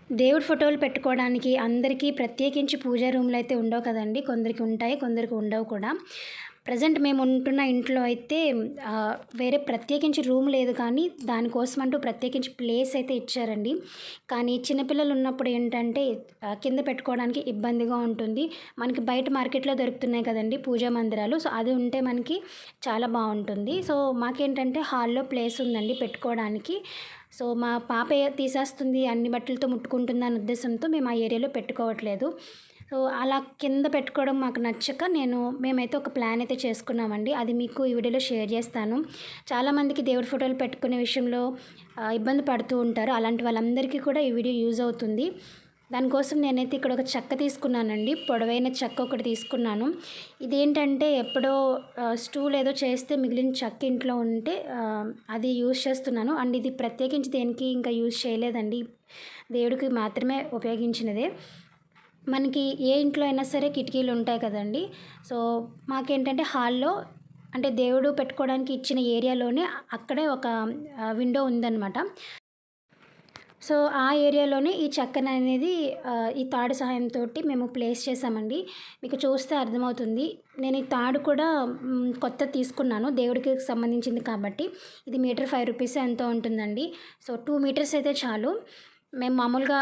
దేవుడి ఫోటోలు పెట్టుకోవడానికి అందరికీ ప్రత్యేకించి పూజా రూమ్‌లు అయితే ఉండవు కదండీ. కొందరికి ఉంటాయి, కొందరికి ఉండవు కూడా. ప్రెజెంట్ మేము ఉంటున్న ఇంట్లో అయితే వేరే ప్రత్యేకించి రూమ్ లేదు, కానీ దానికోసం అంటూ ప్రత్యేకించి ప్లేస్ అయితే ఇచ్చారండి. కానీ చిన్నపిల్లలు ఉన్నప్పుడు ఏంటంటే కింద పెట్టుకోవడానికి ఇబ్బందిగా ఉంటుంది. మనకి బయట మార్కెట్‌లో దొరుకుతున్నాయి కదండీ పూజా మందిరాలు. సో, అది ఉంటే మనకి చాలా బావుంటుంది. సో, మాకేంటంటే హాల్‌లో ప్లేస్ ఉందండి పెట్టుకోవడానికి. సో, మా పాప తీసేస్తుంది, అన్ని బట్టలతో ముట్టుకుంటుందనే ఉద్దేశంతో మేము ఆ ఏరియాలో పెట్టుకోవట్లేదు. సో, అలా కింద పెట్టుకోవడం మాకు నచ్చక మేమైతే ఒక ప్లాన్ అయితే చేసుకున్నామండి. అది మీకు ఈ వీడియోలో షేర్ చేస్తాను. చాలామందికి దేవుడి ఫోటోలు పెట్టుకునే విషయంలో ఇబ్బంది పడుతూ ఉంటారు. అలాంటి వాళ్ళందరికీ కూడా ఈ వీడియో యూజ్ అవుతుంది. దానికోసం నేనైతే ఇక్కడ ఒక చెక్క తీసుకున్నానండి. పొడవైన చెక్క ఒకటి తీసుకున్నాను. ఇదేంటంటే ఎప్పుడో స్టూల్ ఏదో చేస్తే మిగిలిన చెక్క ఇంట్లో ఉంటే అది యూజ్ చేస్తున్నాను. అండ్ ఇది ప్రత్యేకించి దేనికి ఇంకా యూజ్ చేయలేదండి. దేవుడికి మాత్రమే ఉపయోగించినదే. మనకి ఏ ఇంట్లో అయినా సరే కిటికీలు ఉంటాయి కదండి. సో, మాకేంటంటే హాల్లో అంటే దేవుడు పెట్టుకోవడానికి ఇచ్చిన ఏరియాలోనే అక్కడే ఒక విండో ఉందన్నమాట. సో, ఆ ఏరియాలోనే ఈ చెక్కననేది ఈ తాడు సహాయంతోటి మేము ప్లేస్ చేసామండి. మీకు చూస్తే అర్థమవుతుంది. నేను ఈ తాడు కూడా కొత్తది తీసుకున్నాను. దేవుడికి సంబంధించింది కాబట్టి. ఇది మీటర్ ₹5 ఎంతో ఉంటుందండి. సో, 2 మీటర్స్ అయితే చాలు. మేము మామూలుగా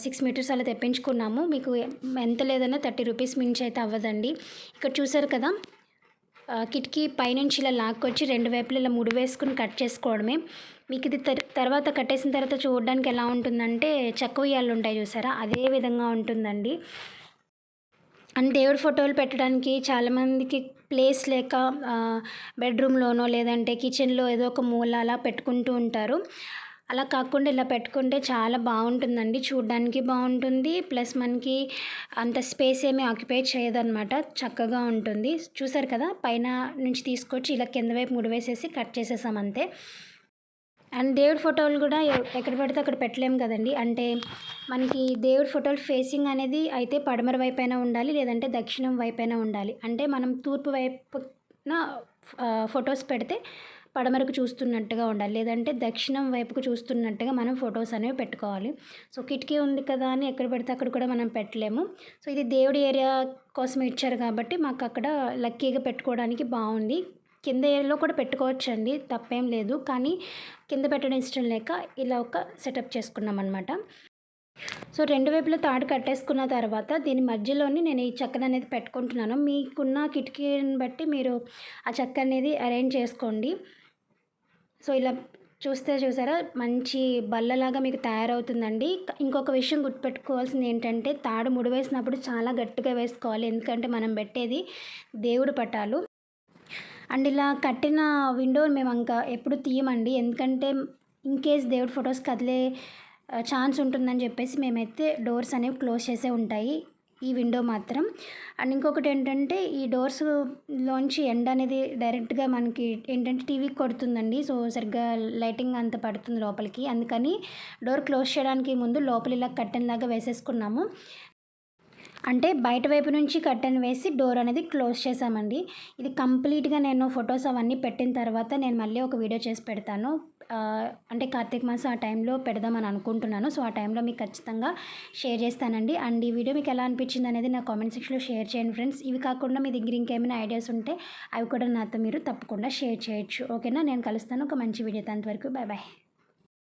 6 మీటర్స్ అలా తెప్పించుకున్నాము. మీకు ఎంత లేదన్నా ₹30 మించి అయితే అవ్వదండి. ఇక్కడ చూసారు కదా, కిటికీ పైనుంచి ఇలా లాక్కొచ్చి 2 వైపులా ఇలా ముడి వేసుకుని కట్ చేసుకోవడమే. మీకు ఇది తర్వాత కట్టేసిన తర్వాత చూడడానికి ఎలా ఉంటుందంటే చెక్క ఉయ్యాలలు ఉంటాయి చూసారా, అదే విధంగా ఉంటుందండి. అండ్ దేవుడి ఫోటోలు పెట్టడానికి చాలామందికి ప్లేస్ లేక బెడ్రూమ్లోనో లేదంటే కిచెన్లో ఏదో ఒక మూల అలా పెట్టుకుంటూ ఉంటారు. అలా కాకుండా ఇలా పెట్టుకుంటే చాలా బాగుంటుందండి. చూడడానికి బాగుంటుంది, ప్లస్ మనకి అంత స్పేస్ ఏమీ ఆక్యుపై చేయదన్నమాట. చక్కగా ఉంటుంది. చూసారు కదా, పైన నుంచి తీసుకొచ్చి ఇలా కింద వైపు ముడివేసేసి కట్ చేసేసాం అంతే. అండ్ దేవుడి ఫోటోలు కూడా ఎక్కడ పడితే అక్కడ పెట్టలేము కదండి. అంటే మనకి దేవుడి ఫోటోలు ఫేసింగ్ అనేది అయితే పడమర వైపైనా ఉండాలి, లేదంటే దక్షిణం వైపైనా ఉండాలి. అంటే మనం తూర్పు వైపున ఫొటోస్ పెడితే పడమరకు చూస్తున్నట్టుగా ఉండాలి, లేదంటే దక్షిణం వైపుకు చూస్తున్నట్టుగా మనం ఫొటోస్ అనేవి పెట్టుకోవాలి. సో, కిటికీ ఉంది కదా అని ఎక్కడ పడితే అక్కడ కూడా మనం పెట్టలేము. సో, ఇది దేవుడి ఏరియా కోసం ఇచ్చారు కాబట్టి మాకు అక్కడ లక్కీగా పెట్టుకోవడానికి బాగుంది. కింద ఏరియాలో కూడా పెట్టుకోవచ్చండి, తప్పేం లేదు. కానీ కింద పెట్టడం ఇష్టం లేక ఇలా ఒక సెటప్ చేసుకున్నాం అనమాట. సో, 2 వైపులా తాడు కట్టేసుకున్న తర్వాత దీని మధ్యలోని నేను ఈ చెక్కను అనేది పెట్టుకుంటున్నాను. మీకున్న కిటికీని బట్టి మీరు ఆ చెక్క అనేది అరేంజ్ చేసుకోండి. సో, ఇలా చూసారా, మంచి బల్లలాగా మీకు తయారవుతుందండి. ఇంకొక విషయం గుర్తుపెట్టుకోవాల్సింది ఏంటంటే తాడు ముడివేసినప్పుడు చాలా గట్టిగా వేసుకోవాలి. ఎందుకంటే మనం పెట్టేది దేవుడి పటాలు. అండ్ ఇలా కట్టిన విండోని మేము ఇంకా ఎప్పుడు తీయమండి. ఎందుకంటే ఇన్కేస్ దేవుడి ఫొటోస్ కదిలే ఛాన్స్ ఉంటుందని చెప్పేసి మేమైతే డోర్స్ అనేవి క్లోజ్ చేసే ఉంటాయి, ఈ విండో మాత్రం. అండ్ ఇంకొకటి ఏంటంటే ఈ డోర్స్లోంచి ఎండ అనేది డైరెక్ట్గా మనకి ఏంటంటే టీవీకి కొడుతుందండి. సో, సరిగ్గా లైటింగ్ అంత పడుతుంది లోపలికి. అందుకని డోర్ క్లోజ్ చేయడానికి ముందు లోపల ఇలా కర్టెన్ లాగా వేసేసుకున్నాము. అంటే బయట వైపు నుంచి కర్టెన్ వేసి డోర్ అనేది క్లోజ్ చేసామండి. ఇది కంప్లీట్గా నేను ఫొటోస్ అవన్నీ పెట్టిన తర్వాత నేను మళ్ళీ ఒక వీడియో చేసి పెడతాను. అంటే కార్తీక మాసం ఆ టైంలో పెడదామని అనుకుంటున్నాను. సో, ఆ టైంలో మీకు ఖచ్చితంగా షేర్ చేస్తానండి. అండ్ ఈ వీడియో మీకు ఎలా అనిపించింది అనేది నా కామెంట్ సెక్షన్లో షేర్ చేయండి ఫ్రెండ్స్. ఇవి కాకుండా మీ దగ్గర ఇంకేమైనా ఐడియాస్ ఉంటే అవి కూడా నాతో మీరు తప్పకుండా షేర్ చేయొచ్చు. ఓకేనా, నేను కలుస్తాను ఒక మంచి వీడియోతో. అంతవరకు బాయ్ బాయ్.